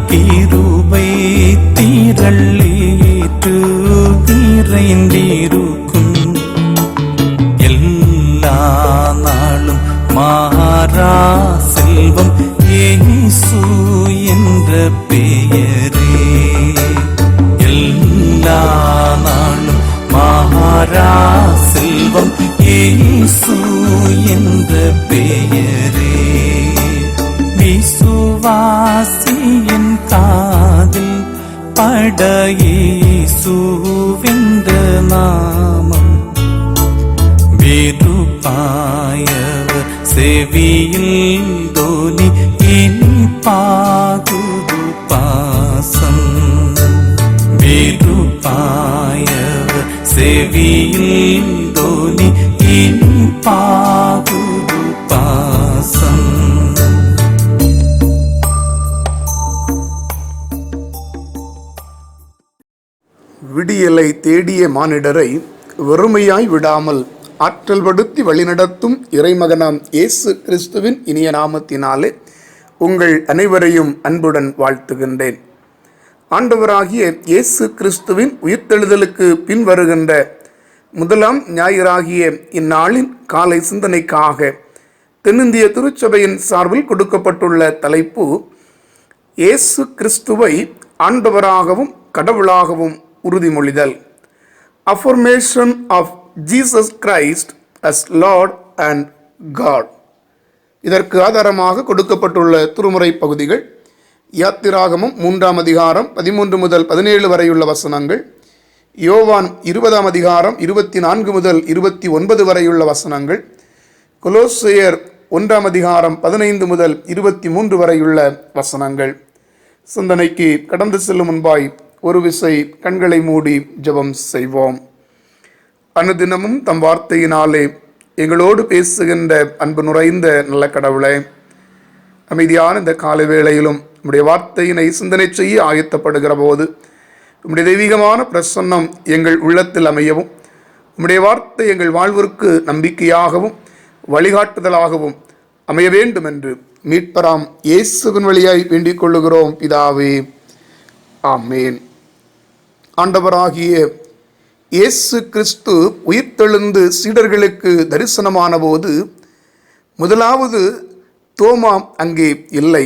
கிருபை திரளேற்று நிறைந்திருக்கும் எல்லா நாளும் மாறா செல்வம் இயேசு என்ற பெயரே. எல்லா நாளும் மாறா செல்வம் இயேசு என்ற பெயரே. விசுவாசியின் காதில் பட இயேசுவென்ற நாமம் விருப்பாயவர் செவியில் தோனி இனிப்பாகுது பாசம். விருப்பாயவர் செவியில் தோனி இனிப்பாகுது பாசம். விடியலை தேடிய மானிடரை வெறுமையாய் விடாமல் ஆற்றல் படுத்தி வழிநடத்தும் இறைமகனாம் இயேசு கிறிஸ்துவின் இனிய நாமத்தினாலே உங்கள் அனைவரையும் அன்புடன் வாழ்த்துகின்றேன். ஆண்டவராகிய இயேசு கிறிஸ்துவின் உயிர்த்தெழுதலுக்கு பின் வருகின்ற முதலாம் ஞாயிறாகிய இந்நாளின் காலை சிந்தனைக்காக தென்னிந்திய திருச்சபையின் சார்பில் கொடுக்கப்பட்டுள்ள தலைப்பு இயேசு கிறிஸ்துவை ஆண்டவராகவும் கடவுளாகவும் உறுதிமொழிதல். Affirmation of Jesus Christ as Lord and God. இதற்கு ஆதாரமாக கொடுக்கப்பட்டுள்ள திருமுறை பகுதிகள் யாத்திராகமம் 3ஆம் அதிகாரம் 13 முதல் 17 வரையுள்ள வசனங்கள், யோவான் 20ஆம் அதிகாரம் 24 முதல் 29 வரையுள்ள வசனங்கள், கொலோசையர் 1ஆம் அதிகாரம் 15 முதல் 23 வரையுள்ள வசனங்கள். சிந்தனைக்கு கடந்து செல்லும் முன்பாய் ஒரு விசை கண்களை மூடி ஜெபம் செய்வோம். அனுதினமும் தம் வார்த்தையினாலே எங்களோடு பேசுகின்ற அன்பு நுரைந்த நல்ல கடவுளே, அமைதியான இந்த காலை வேளையிலும் உம்முடைய வார்த்தையினை சிந்தனை செய்ய ஆயத்தப்படுகிற போது உம்முடைய தெய்வீகமான பிரசன்னம் எங்கள் உள்ளத்தில் அமையவும், உம்முடைய வார்த்தை எங்கள் வாழ்விற்கு நம்பிக்கையாகவும் வழிகாட்டுதலாகவும் அமைய வேண்டும் என்று மீட்பராம் இயேசுவின் வழியாய் வேண்டிக் கொள்ளுகிறோம் பிதாவே, ஆமேன். ஆண்டவராகிய இயேசு கிறிஸ்து உயிர்த்தெழுந்து சீடர்களுக்கு தரிசனமான போது முதலாவது தோமா அங்கே இல்லை.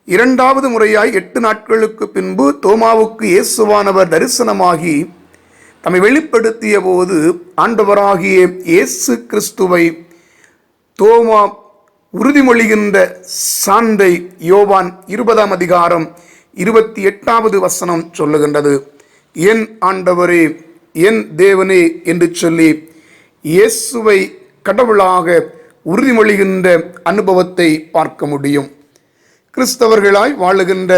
இரண்டாவது முறையாய் 8 நாட்களுக்கு பின்பு தோமாவுக்கு இயேசுவானவர் தரிசனமாகி தம்மை வெளிப்படுத்திய போது ஆண்டவராகிய இயேசு கிறிஸ்துவை தோமா உறுதிமொழிகின்ற சான்றை யோவான் 20ஆம் அதிகாரம் 28வது வசனம் சொல்லுகின்றது. என் ஆண்டவரே, என் தேவனே என்று சொல்லி இயேசுவை கடவுளாக உறுதிமொழிகின்ற அனுபவத்தை பார்க்க முடியும். கிறிஸ்தவர்களாய் வாழுகின்ற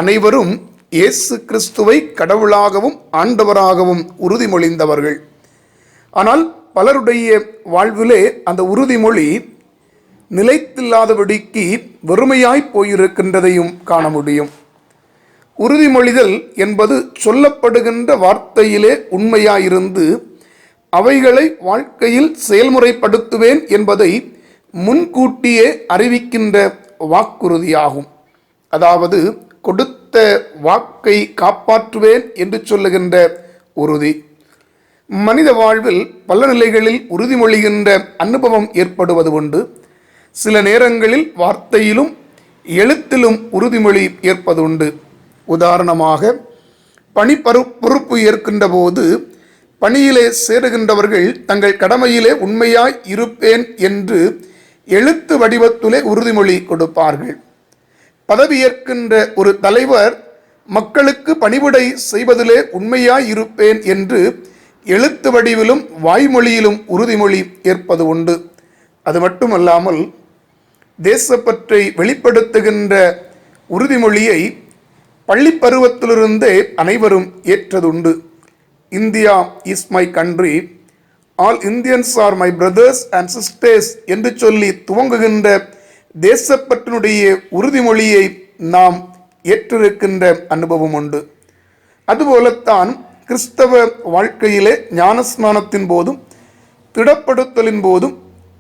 அனைவரும் இயேசு கிறிஸ்துவை கடவுளாகவும் ஆண்டவராகவும் உறுதிமொழிந்தவர்கள். ஆனால் பலருடைய வாழ்விலே அந்த உறுதிமொழி நிலைத்தில்லாதபடிக்கு வெறுமையாய் போயிருக்கின்றதையும் காண முடியும். உறுதிமொழிதல் என்பது சொல்லப்படுகின்ற வார்த்தையிலே உண்மையாயிருந்து அவைகளை வாழ்க்கையில் செயல்முறைப்படுத்துவேன் என்பதை முன்கூட்டியே அறிவிக்கின்ற வாக்குறுதியாகும். அதாவது கொடுத்த வாக்கை காப்பாற்றுவேன் என்று சொல்லுகின்ற உறுதி. மனித வாழ்வில் பல நிலைகளில் உறுதிமொழிகின்ற அனுபவம் ஏற்படுவது உண்டு. சில நேரங்களில் வார்த்தையிலும் எழுத்திலும் உறுதிமொழி ஏற்பதுண்டு. உதாரணமாக, பொறுப்பு ஏற்கின்ற போது பணியிலே சேருகின்றவர்கள் தங்கள் கடமையிலே உண்மையாய் இருப்பேன் என்று எழுத்து வடிவத்திலே உறுதிமொழி கொடுப்பார்கள். பதவியேற்கின்ற ஒரு தலைவர் மக்களுக்கு பணிவிடை செய்வதிலே உண்மையாய் இருப்பேன் என்று எழுத்து வடிவிலும் வாய்மொழியிலும் உறுதிமொழி ஏற்பது உண்டு. அது மட்டுமல்லாமல் தேசப்பற்றை வெளிப்படுத்துகின்ற உறுதிமொழியை பள்ளி பருவத்திலிருந்தே அனைவரும் ஏற்றதுண்டு. India is my country, all Indians are my brothers and sisters என்று சொல்லி துவங்குகின்ற தேசப்பற்றினுடைய உறுதிமொழியை நாம் ஏற்றிருக்கின்ற அனுபவம் உண்டு. அதுபோலத்தான் கிறிஸ்தவ வாழ்க்கையிலே ஞானஸ்நானத்தின் போதும் திடப்படுத்தலின் போதும்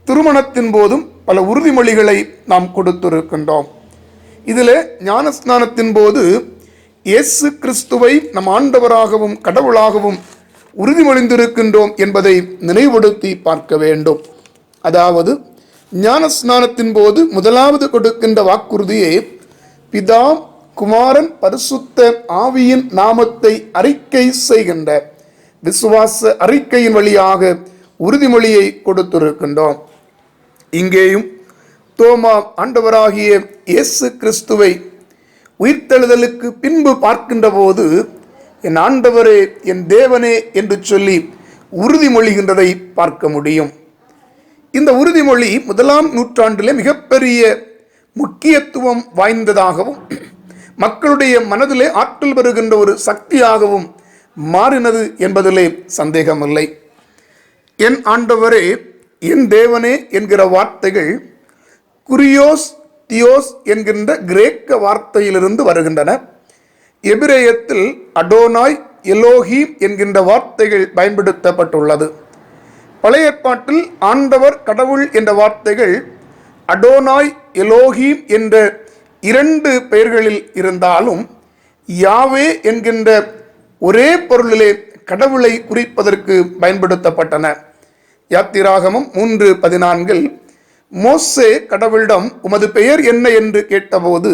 திருமணத்தின் போதும் பல உறுதிமொழிகளை நாம் கொடுத்திருக்கின்றோம். இதில் ஞானஸ்நானத்தின் போது இயேசு கிறிஸ்துவை நம் ஆண்டவராகவும் கடவுளாகவும் உறுதிமொழிந்திருக்கின்றோம் என்பதை நினைவுபடுத்தி பார்க்க வேண்டும். அதாவது ஞானஸ்நானத்தின் போது முதலாவது கொடுக்கின்ற வாக்குறுதியே பிதா குமாரன் பரிசுத்த ஆவியின் நாமத்தை அறிக்கை செய்கின்ற விசுவாச அறிக்கையின் வழியாக உறுதிமொழியை கொடுத்திருக்கின்றோம். இங்கேயும் தோமா ஆண்டவராகிய இயேசு கிறிஸ்துவை உயிர்த்தெழுதலுக்கு பின்பு பார்க்கின்ற போது என் ஆண்டவரே என் தேவனே என்று சொல்லி உறுதிமொழிகின்றதை பார்க்க முடியும். இந்த உறுதிமொழி 1ஆம் நூற்றாண்டிலே மிகப்பெரிய முக்கியத்துவம் வாய்ந்ததாகவும் மக்களுடைய மனதிலே ஆற்றல் பெறுகின்ற ஒரு சக்தியாகவும் மாறினது என்பதிலே சந்தேகமில்லை. என் ஆண்டவரே என் தேவனே என்கிற வார்த்தைகள் குரியோஸ் தியோஸ் என்கின்ற கிரேக்க வார்த்தையிலிருந்து வருகின்றன. எபிரேயத்தில் அடோனாய் எலோஹீம் என்கின்ற வார்த்தைகள் பயன்படுத்தப்பட்டுள்ளது. பழைய ஏற்பாட்டில் ஆண்டவர் கடவுள் என்ற வார்த்தைகள் அடோனாய் எலோஹீம் என்ற 2 பெயர்களில் இருந்தாலும் யாவே என்கின்ற ஒரே பொருளிலே கடவுளை குறிப்பதற்கு பயன்படுத்தப்பட்டன. யாத்திராகமம் 3:14 மோசே கடவுளிடம் உமது பெயர் என்ன என்று கேட்டபோது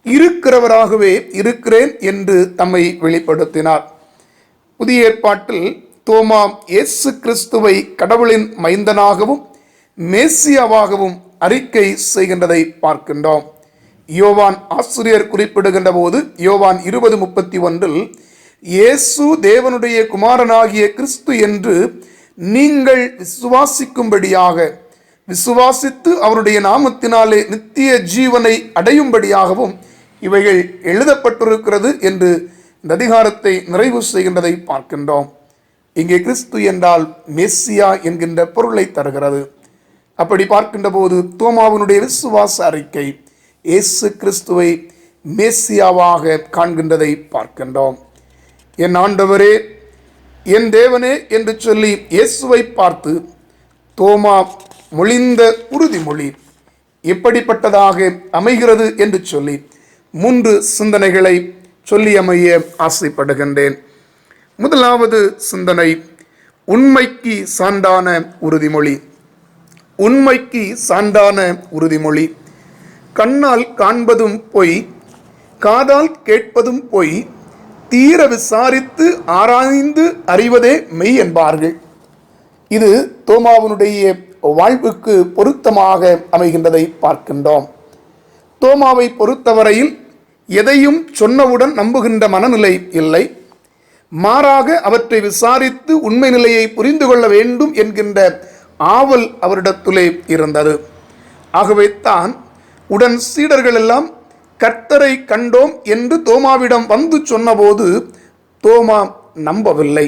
இருக்கிறவராகவே இருக்கிறேன் என்று தம்மை வெளிப்படுத்தினார். புதிய ஏற்பாட்டில் தோமா இயேசு கிறிஸ்துவை கடவுளின் மைந்தனாகவும் மேசியாவாகவும் அறிக்கை செய்கின்றதை பார்க்கின்றோம். யோவான் ஆசிரியர் குறிப்பிடுகின்ற போது யோவான் 20:31 இயேசு தேவனுடைய குமாரனாகிய கிறிஸ்து என்று நீங்கள் விசுவாசிக்கும்படியாக, விசுவாசித்து அவருடைய நாமத்தினாலே நித்திய ஜீவனை அடையும்படியாகவும் இவைகள் எழுதப்பட்டிருக்கிறது என்று இந்த அதிகாரத்தை நிறைவு செய்கின்றதை பார்க்கின்றோம். இங்கே கிறிஸ்து என்றால் மெஸ்ஸியா என்கின்ற பொருளை தருகிறது. அப்படி பார்க்கின்ற போது தோமாவினுடைய விசுவாச அறிக்கை இயேசு கிறிஸ்துவை மெஸ்ஸியாவாக காண்கின்றதை பார்க்கின்றோம். என் ஆண்டவரே என் தேவனே என்று சொல்லி இயேசுவை பார்த்து தோமா மொழிந்த உறுதிமொழி எப்படிப்பட்டதாக அமைகிறது என்று சொல்லி 3 சிந்தனைகளை சொல்லி அமைய ஆசைப்படுகின்றேன். முதலாவது சிந்தனை, உண்மைக்கு சான்றான உறுதிமொழி. உண்மைக்கு சான்றான உறுதிமொழி. கண்ணால் காண்பதும் பொய், காதால் கேட்பதும் பொய், தீர விசாரித்து ஆராய்ந்து அறிவதே மெய் என்பார்கள். இது தோமாவினுடைய வாழ்வுக்கு பொருத்தமாக அமைகின்றதை பார்க்கின்றோம். தோமாவை பொறுத்தவரையில் எதையும் சொன்னவுடன் நம்புகின்ற மனநிலை இல்லை. மாறாக அவற்றை விசாரித்து உண்மை நிலையை புரிந்து கொள்ள வேண்டும் என்கின்ற ஆவல் அவரிடத்திலே இருந்தது. ஆகவே தான் உடன் சீடர்கள் எல்லாம் கர்த்தரை கண்டோம் என்று தோமாவிடம் வந்து சொன்னபோது தோமா நம்பவில்லை.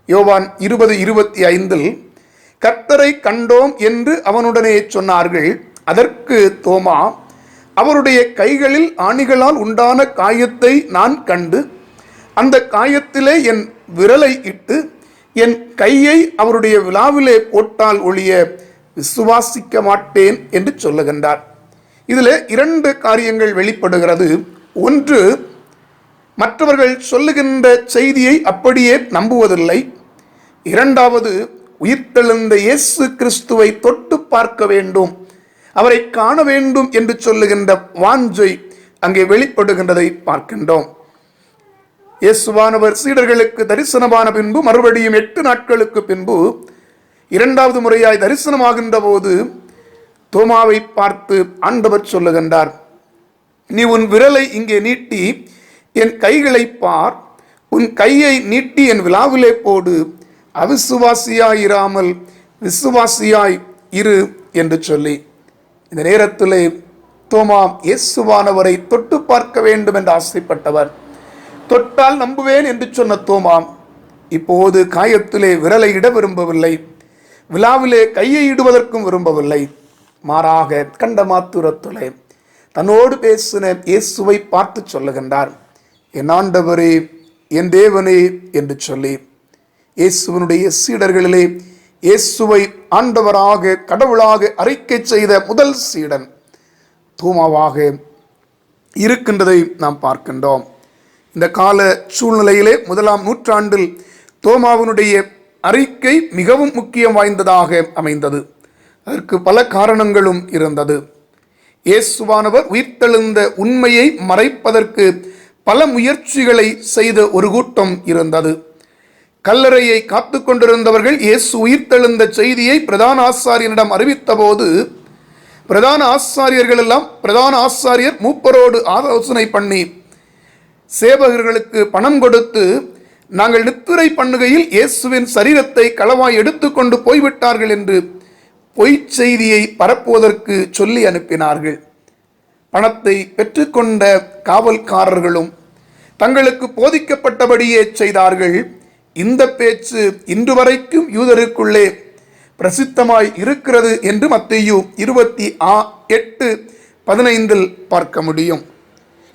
யோவான் 20:25 கர்த்தரை கண்டோம் என்று அவனுடனே சொன்னார்கள். அதற்கு தோமா, அவருடைய கைகளில் ஆணிகளால் உண்டான காயத்தை நான் கண்டு அந்த காயத்திலே என் விரலை இட்டு என் கையை அவருடைய விலாவிலே போட்டால் ஒழிய விசுவாசிக்க மாட்டேன் என்று சொல்லுகின்றார். இதில் 2 காரியங்கள் வெளிப்படுகிறது. ஒன்று, மற்றவர்கள் சொல்லுகின்ற செய்தியை அப்படியே நம்புவதில்லை. இரண்டாவது, உயிர்த்தெழுந்த இயேசு கிறிஸ்துவை தொட்டு பார்க்க வேண்டும், அவரை காண வேண்டும் என்று சொல்லுகின்ற வாஞ்சை அங்கே வெளிப்படுகின்றதை பார்க்கின்றோம். இயேசுவானவர் சீடர்களுக்கு தரிசனமான பின்பு மறுபடியும் 8 நாட்களுக்கு பின்பு 2வது முறையாய் தரிசனமாகின்ற போது தோமாவை பார்த்து ஆண்டவர் சொல்லுகின்றார், நீ உன் விரலை இங்கே நீட்டி என் கைகளை பார், உன் கையை நீட்டி என் விலாவிலே போடு, அவிசுவாசியாயிராமல் விசுவாசியாய் இரு என்று சொல்லி, இந்த நேரத்திலே தோமா இயேசுவானவரை தொட்டு பார்க்க வேண்டும் என்று ஆசைப்பட்டவர். தொட்டால் நம்புவேன் என்று சொன்ன தோமா இப்போது காயத்திலே விரலை இட விரும்பவில்லை, விழாவிலே கையை இடுவதற்கும் விரும்பவில்லை. மாறாக கண்ட மாத்திரத்திலே தன்னோடு பேசின இயேசுவை பார்த்து சொல்லுகின்றார், என் ஆண்டவரே என் தேவனே என்று சொல்லி. இயேசுவனுடைய சீடர்களிலே இயேசுவை ஆண்டவராக கடவுளாக அறிக்கை செய்த முதல் சீடன் தோமாவாக இருக்கின்றதை நாம் பார்க்கின்றோம். இந்த கால சூழ்நிலையிலே 1ஆம் நூற்றாண்டில் தோமாவினுடைய அறிக்கை மிகவும் முக்கியம் வாய்ந்ததாக அமைந்தது. அதற்கு பல காரணங்களும் இருந்தது. இயேசுவானவர் உயிர்த்தெழுந்த உண்மையை மறைப்பதற்கு பல முயற்சிகளை செய்த ஒரு கூட்டம் இருந்தது. கல்லறையை காத்து கொண்டிருந்தவர்கள் இயேசு உயிர்த்தெழுந்த செய்தியை பிரதான ஆசாரியனிடம் அறிவித்த போது பிரதான ஆசாரியர் மூப்பரோடு ஆலோசனை பண்ணி சேவகர்களுக்கு பணம் கொடுத்து நாங்கள் நித்திரை பண்ணுகையில் இயேசுவின் சரீரத்தை களவாய் எடுத்துக்கொண்டு போய்விட்டார்கள் என்று பொய்ச் செய்தியை பரப்புவதற்கு சொல்லி அனுப்பினார்கள். பணத்தை பெற்றுக்கொண்ட காவல்காரர்களும் தங்களுக்கு போதிக்கப்பட்டபடியே செய்தார்கள். இந்த பேச்சு இன்று வரைக்கும் யூதருக்குள்ளே பிரசித்தமாய் இருக்கிறது என்று மத்தேயு 28:15 பார்க்க முடியும்.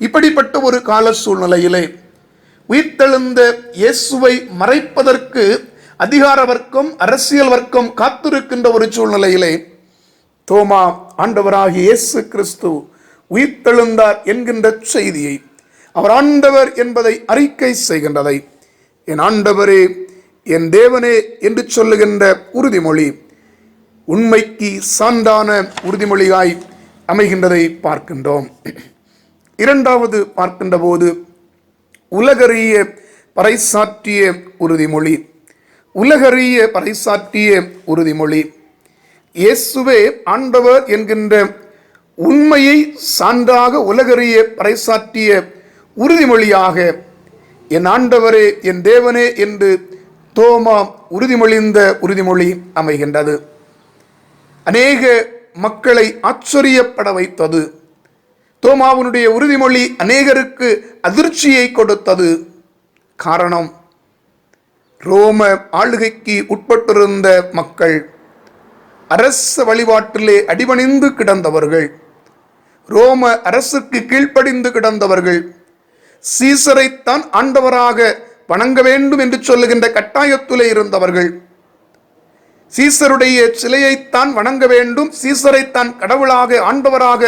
இப்படிப்பட்ட ஒரு கால சூழ்நிலையிலே உயிர்த்தெழுந்த இயேசுவை மறைப்பதற்கு அதிகார வர்க்கம், அரசியல் வர்க்கம் காத்திருக்கின்ற ஒரு சூழ்நிலையிலே தோமா ஆண்டவராகிய இயேசு கிறிஸ்து உயிர்த்தெழுந்தார் என்கின்ற செய்தியை, அவர் ஆண்டவர் என்பதை அறிக்கை செய்கின்றதை, என் ஆண்டவரே என் தேவனே என்று சொல்லுகின்ற உறுதிமொழி உண்மைக்கு சான்றான உறுதிமொழியாய் அமைகின்றதை பார்க்கின்றோம். இரண்டாவது பார்க்கின்ற போது உலகறிய பறைசாற்றிய உறுதிமொழி. உலகறிய பறைசாற்றிய உறுதிமொழி இயேசுவே ஆண்டவர் என்கின்ற உண்மையை சான்றாக உலகறிய பறைசாற்றிய உறுதிமொழியாக என் ஆண்டவரே என் தேவனே என்று தோமா உறுதிமொழிந்த உறுதிமொழி அமைகின்றது. அநேக மக்களை ஆச்சரியப்பட வைத்தது. தோமாவினுடைய உறுதிமொழி அநேகருக்கு அதிர்ச்சியை கொடுத்தது. காரணம், ரோம ஆளுகைக்கு உட்பட்டிருந்த மக்கள், அரச வழிபாட்டிலே அடிபணிந்து கிடந்தவர்கள், ரோம அரசுக்கு கீழ்ப்படிந்து கிடந்தவர்கள், சீசரைத்தான் ஆண்டவராக வணங்க வேண்டும் என்று சொல்லுகின்ற கட்டாயத்திலே இருந்தவர்கள், சீசருடைய சிலையைத்தான் வணங்க வேண்டும், சீசரைத்தான் கடவுளாக ஆண்டவராக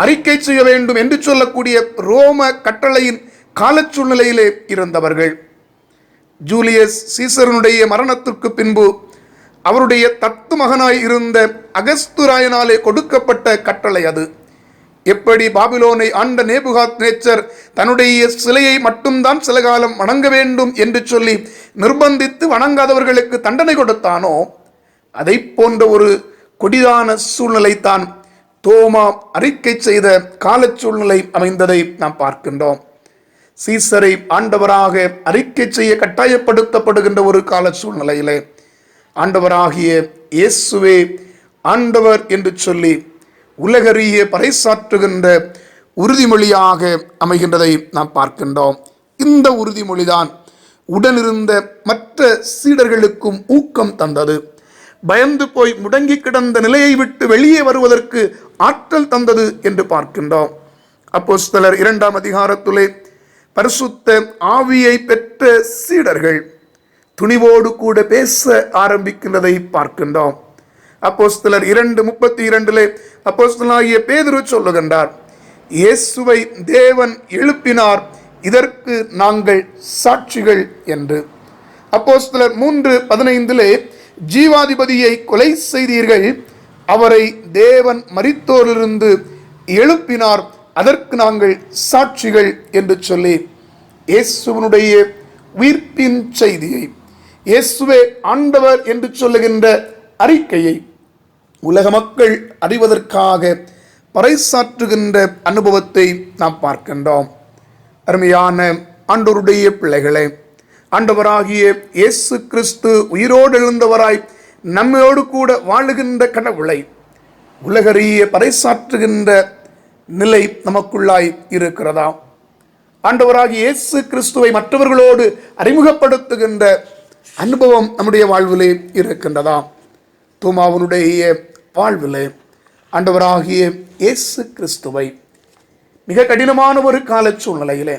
அறிக்கை செய்ய வேண்டும் என்று சொல்லக்கூடிய ரோம கட்டளையின் காலச்சூழ்நிலையிலே இருந்தவர்கள். ஜூலியஸ் சீசரனுடைய மரணத்திற்கு பின்பு அவருடைய தத்து மகனாய் இருந்த அகஸ்துராயனாலே கொடுக்கப்பட்ட கட்டளை அது. எப்படி பாபிலோனை ஆண்ட நேபுகாத்நேச்சர் தன்னுடைய சிலையை மட்டும்தான் சில காலம் வணங்க வேண்டும் என்று சொல்லி நிர்பந்தித்து வணங்காதவர்களுக்கு தண்டனை கொடுத்தானோ, அதை போன்ற ஒரு கொடிதான சூழ்நிலை தான் தோமா அறிக்கை செய்த கால சூழ்நிலை அமைந்ததை நாம் பார்க்கின்றோம். சீசரை ஆண்டவராக அறிக்கை செய்ய கட்டாயப்படுத்தப்படுகின்ற ஒரு கால சூழ்நிலையிலே ஆண்டவராகிய இயேசுவே ஆண்டவர் என்று சொல்லி உலகறிய பறைசாற்றுகின்ற உறுதிமொழியாக அமைகின்றதை நாம் பார்க்கின்றோம். இந்த உறுதிமொழிதான் உடனிருந்த மற்ற சீடர்களுக்கும் ஊக்கம் தந்தது. பயந்து போய் முடங்கி கிடந்த நிலையை விட்டு வெளியே வருவதற்கு ஆற்றல் தந்தது என்று பார்க்கின்றோம். அப்போஸ்தலர் 2ஆம் அதிகாரத்திலே பரிசுத்த ஆவியை பெற்ற சீடர்கள் துணிவோடு கூட பேச ஆரம்பிக்கின்றதை பார்க்கின்றோம். அப்போஸ்தலர் 2:32 அப்போஸ்தலனாகிய பேதுரு சொல்லுகின்றார், இயேசுவை தேவன் எழுப்பினார், இதற்கு நாங்கள் சாட்சிகள் என்று. அப்போஸ்தலர் 3:15 ஜீவாதிபதியை கொலை செய்தீர்கள், அவரை தேவன் மரித்தோரிலிருந்து எழுப்பினார், அதற்கு நாங்கள் சாட்சிகள் என்று சொல்லி இயேசுவினுடைய உயிர்ப்பின் செய்தியை, இயேசுவே ஆண்டவர் என்று சொல்லுகின்ற அறிக்கையை உலக மக்கள் அறிவதற்காக பறைசாற்றுகின்ற அனுபவத்தை நாம் பார்க்கின்றோம். அருமையான ஆண்டவருடைய பிள்ளைகளே, ஆண்டவராகிய இயேசு கிறிஸ்து உயிரோடு எழுந்தவராய் நம்மோடு கூட வாழுகின்ற கடவுளை உலகறிய பறைசாற்றுகின்ற நிலை நமக்குள்ளாய் இருக்கிறதா? ஆண்டவராகிய இயேசு கிறிஸ்துவை மற்றவர்களோடு அறிமுகப்படுத்துகின்ற அனுபவம் நம்முடைய வாழ்விலே இருக்கின்றதா? தோமாவினுடைய வாழ்விலே ஆண்டவராகிய இயேசு கிறிஸ்துவை மிக கடினமான ஒரு கால சூழ்நிலையிலே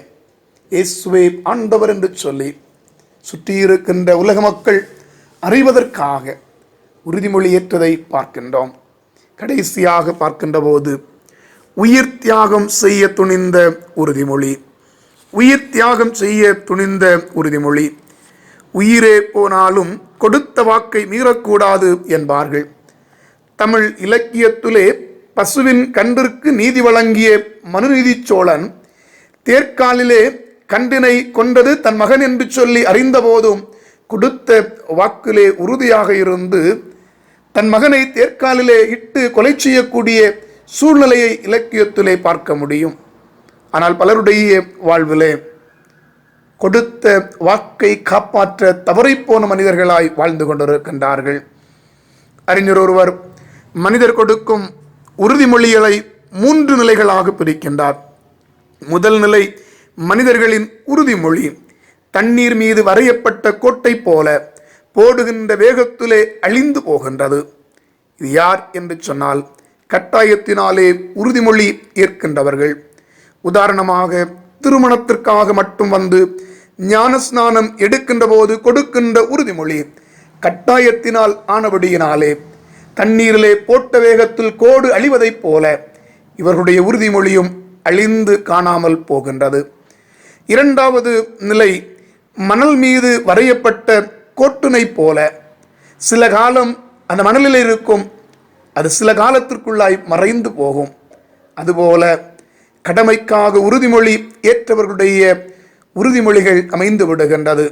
இயேசுவே ஆண்டவர் என்று சொல்லி சுற்றி இருக்கின்ற உலக மக்கள் அறிவதற்காக உறுதிமொழி ஏற்றதை பார்க்கின்றோம். கடைசியாக பார்க்கின்ற போது உயிர் தியாகம் செய்ய துணிந்த உறுதிமொழி. உயிர் தியாகம் செய்ய துணிந்த உறுதிமொழி. உயிரே போனாலும் கொடுத்த வாக்கை மீறக்கூடாது என்பார்கள். தமிழ் இலக்கியத்திலே பசுவின் கன்றிற்கு நீதி வழங்கிய மனுநீதி சோழன் தேர்காலிலே கன்றினை கொண்டது தன் மகன் என்று சொல்லி அறிந்தபோதும் கொடுத்த வாக்கிலே உறுதியாக இருந்து தன் மகனை தேர்காலிலே இட்டு கொலை செய்யக்கூடிய சூழ்நிலையை இலக்கியத்திலே பார்க்க முடியும். ஆனால் பலருடைய வாழ்விலே கொடுத்த வாக்கை காப்பாற்ற தவறிப்போன மனிதர்களாய் வாழ்ந்து கொண்டிருக்கின்றார்கள். அறிஞர் ஒருவர் மனிதர் கொடுக்கும் உறுதிமொழிகளை 3 நிலைகளாக பிரிக்கின்றார். முதல் நிலை மனிதர்களின் உறுதிமொழி தண்ணீர் மீது வரையப்பட்ட கோட்டை போல போடுகின்ற வேகத்திலே அழிந்து போகின்றது. இது யார் என்று சொன்னால் கட்டாயத்தினாலே உறுதிமொழி ஏற்கின்றவர்கள். உதாரணமாக திருமணத்திற்காக மட்டும் வந்து ஞான ஸ்நானம் எடுக்கின்ற போது கொடுக்கின்ற உறுதிமொழி கட்டாயத்தினால் ஆனபடியினாலே தண்ணீரிலே போட்ட வேகத்தில் கோடு அழிவதைப் போல இவர்களுடைய உறுதிமொழியும் அழிந்து காணாமல் போகின்றது. இரண்டாவது நிலை மணல் மீது வரையப்பட்ட கோட்டினை போல சில காலம் அந்த மணலில் இருக்கும், அது சில காலத்திற்குள்ளாய் மறைந்து போகும். அதுபோல கடமைக்காக உறுதிமொழி ஏற்றவர்களுடைய உறுதிமொழிகள் அமைந்து விடுகின்றது.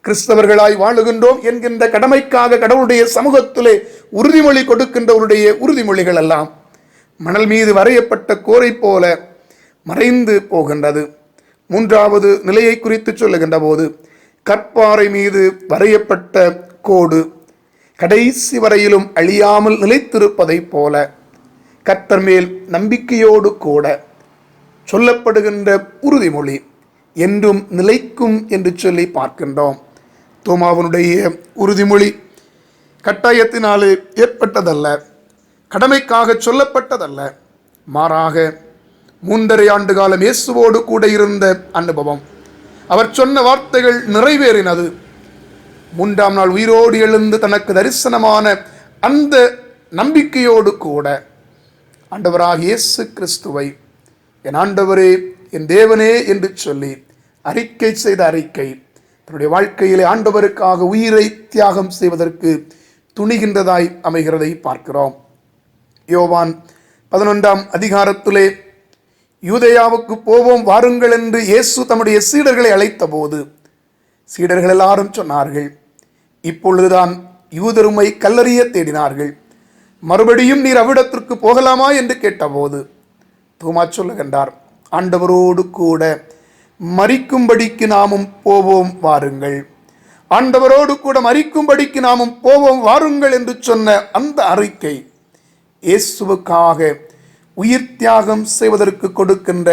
கிறிஸ்தவர்களாய் வாழுகின்றோம் என்கின்ற கடமைக்காக கடவுளுடைய சமூகத்திலே உறுதிமொழி கொடுக்கின்றவருடைய உறுதிமொழிகள் எல்லாம் மணல் மீது வரையப்பட்ட கோரை போல மறைந்து போகின்றது. மூன்றாவது நிலையை குறித்து சொல்லுகின்ற போது கற்பாறை மீது வரையப்பட்ட கோடு கடைசி வரையிலும் அழியாமல் நிலைத்திருப்பதை போல கர்த்தர் மேல் நம்பிக்கையோடு கூட சொல்லப்படுகின்ற உறுதிமொழி என்றும் நிலைக்கும் என்று சொல்லி பார்க்கின்றோம். தோமாவனுடைய உறுதிமொழி கட்டாயத்தினாலே ஏற்பட்டதல்ல, கடமைக்காக சொல்லப்பட்டதல்ல, மாறாக 3½ ஆண்டு காலம் இயேசுவோடு கூட இருந்த அனுபவம். அவர் சொன்ன வார்த்தைகள் நிறைவேறினது. 3ஆம் நாள் உயிரோடு எழுந்து தனக்கு தரிசனமான அந்த நம்பிக்கையோடு கூட ஆண்டவராகிய இயேசு கிறிஸ்துவை என் ஆண்டவரே என் தேவனே என்று சொல்லி அறிக்கை செய்த அறிக்கை தன்னுடைய வாழ்க்கையிலே ஆண்டவருக்காக உயிரை தியாகம் செய்வதற்கு துணிகின்றதாய் அமைகிறதை பார்க்கிறோம். யோவான் 11ஆம் அதிகாரத்திலே யூதேயாவுக்கு போவோம் வாருங்கள் என்று இயேசு தம்முடைய சீடர்களை அழைத்த போது சீடர்கள் எல்லாரும் சொன்னார்கள், இப்பொழுதுதான் யூதருமை கல்லறிய தேடினார்கள், மறுபடியும் நீர் அவ்விடத்திற்கு போகலாமா என்று கேட்டபோது தோமா சொல்லுகின்றார், ஆண்டவரோடு கூட மரிக்கும்படிக்கு நாமும் போவோம் வாருங்கள், ஆண்டவரோடு கூட மரிக்கும்படிக்கு நாமும் போவோம் வாருங்கள் என்று சொன்ன அந்த அறிக்கை இயேசுவுக்காக உயிர் தியாகம் செய்வதற்கு கொடுக்கின்ற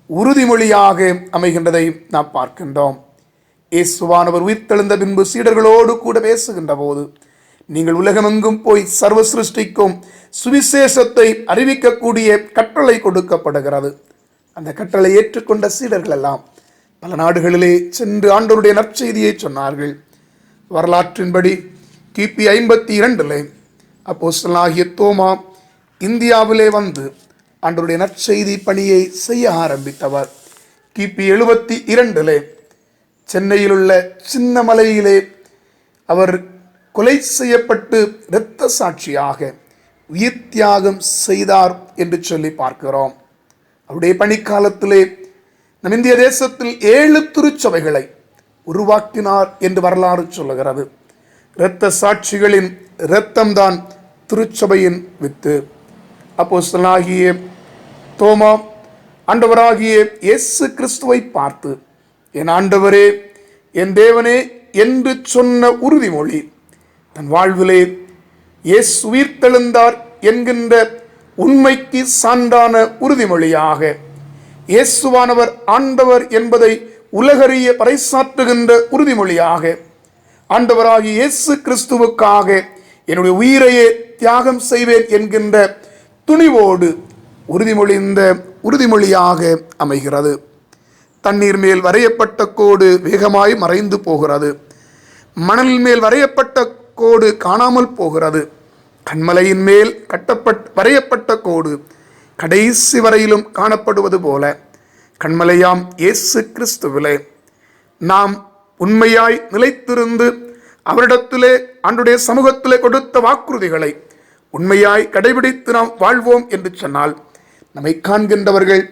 உறுதிமொழியாக அமைகின்றதை நாம் பார்க்கின்றோம். இயேசுவானவர் உயிர்த்தெழுந்த பின்பு சீடர்களோடு கூட பேசுகின்ற போது, நீங்கள் உலகமெங்கும் போய் சர்வ சிருஷ்டிக்கும் சுவிசேஷத்தை அறிவிக்கக்கூடிய கட்டளை கொடுக்கப்படுகிறது. அந்த கட்டளை ஏற்றுக்கொண்ட சீடர்கள் எல்லாம் பல நாடுகளிலே சென்று ஆண்டவருடைய நற்செய்தியை சொன்னார்கள். வரலாற்றின்படி கிபி 52 அப்போஸ்தலனாகிய தோமா இந்தியாவிலே வந்து ஆண்டவருடைய நற்செய்தி பணியை செய்ய ஆரம்பித்தவர். கிபி 72 சென்னையில் உள்ள சின்னமலையிலே அவர் கொலை செய்யப்பட்டு இரத்த சாட்சியாக உயிர் தியாகம் செய்தார் என்று சொல்லி பார்க்கிறோம். அவருடைய பணிக்காலத்திலே நம் இந்திய தேசத்தில் 7 திருச்சபைகளை உருவாக்கினார் என்று வரலாறு சொல்லுகிறது. இரத்த சாட்சிகளின் இரத்தம்தான் திருச்சபையின் வித்து. அப்போஸ்தலனாகிய தோமா ஆண்டவராகிய இயேசு கிறிஸ்துவை பார்த்து, என் ஆண்டவரே என் தேவனே என்று சொன்ன உறுதிமொழி தன் வாழ்விலே இயேசு உயிர்த்தெழுந்தார் என்கின்ற உண்மைக்கு சான்றான உறுதிமொழியாக இயேசுவானவர் ஆண்டவர் என்பதை உலகறிய பறைசாற்றுகின்ற உறுதிமொழியாக ஆண்டவராகிய இயேசு கிறிஸ்துவுக்காக என்னுடைய உயிரையே தியாகம் செய்வேன் என்கின்ற துணிவோடு உறுதிமொழிந்த உறுதிமொழியாக அமைகிறது. தண்ணீர் மேல் வரையப்பட்ட கோடு வேகமாய் மறைந்து போகிறது. மணலின் மேல் வரையப்பட்ட கோடு காணாமல் போகிறது. கண்மலையின் மேல் வரையப்பட்ட கோடு கடைசி வரையிலும் காணப்படுவது போல கண்மலையாம் இயேசு கிறிஸ்துவிலே நாம் உண்மையாய் நிலைத்திருந்து அவரிடத்திலே ஆண்டுடைய சமூகத்திலே கொடுத்த வாக்குறுதிகளை உண்மையாய் கடைபிடித்து நாம் வாழ்வோம் என்று சொன்னால் நம்மை காண்கின்றவர்கள்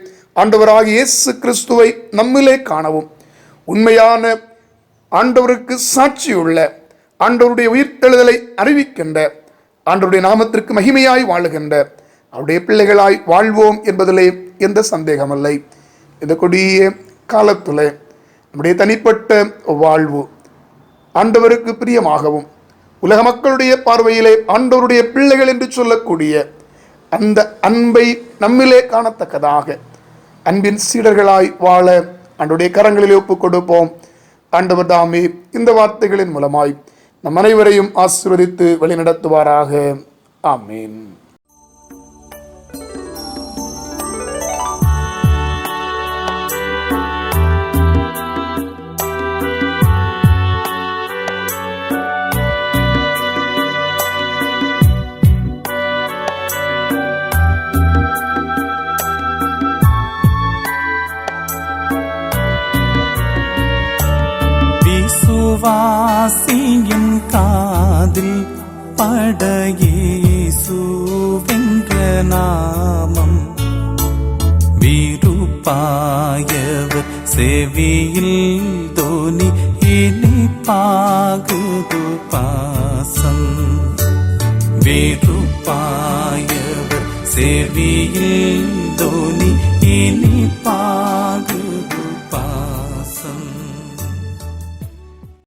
ஆண்டவராகிய இயேசு கிறிஸ்துவை நம்மிலே காணவும் உண்மையான ஆண்டவருக்கு சாட்சியுள்ள ஆண்டவருடைய உயிர்த்தெழுதலை அறிவிக்கின்ற ஆண்டவருடைய நாமத்திற்கு மகிமையாய் வாழுகின்ற அவருடைய பிள்ளைகளாய் வாழ்வோம் என்பதிலே எந்த சந்தேகமில்லை. இந்த கொடிய காலத்திலே நம்முடைய தனிப்பட்ட வாழ்வு ஆண்டவருக்கு பிரியமாகவும் உலக மக்களுடைய பார்வையிலே ஆண்டவருடைய பிள்ளைகள் என்று சொல்லக்கூடிய அந்த அன்பை நம்மிலே காணத்தக்கதாக அன்பின் சீடர்களாய் வாழ ஆண்டவருடைய கரங்களிலே ஒப்புக் கொடுப்போம். ஆண்டவர் தாமே இந்த வார்த்தைகளின் மூலமாய் நம் அனைவரையும் ஆசீர்வதித்து வழிநடத்துவாராக. ஆமீன். விசுவாசியின் காதில் பட இயேசுவென்ற நாமம் விருப்பாயவர் செவியில் தோனி இனிப்பாகுது பாசம். விருப்பாயவர் செவியில் தோனி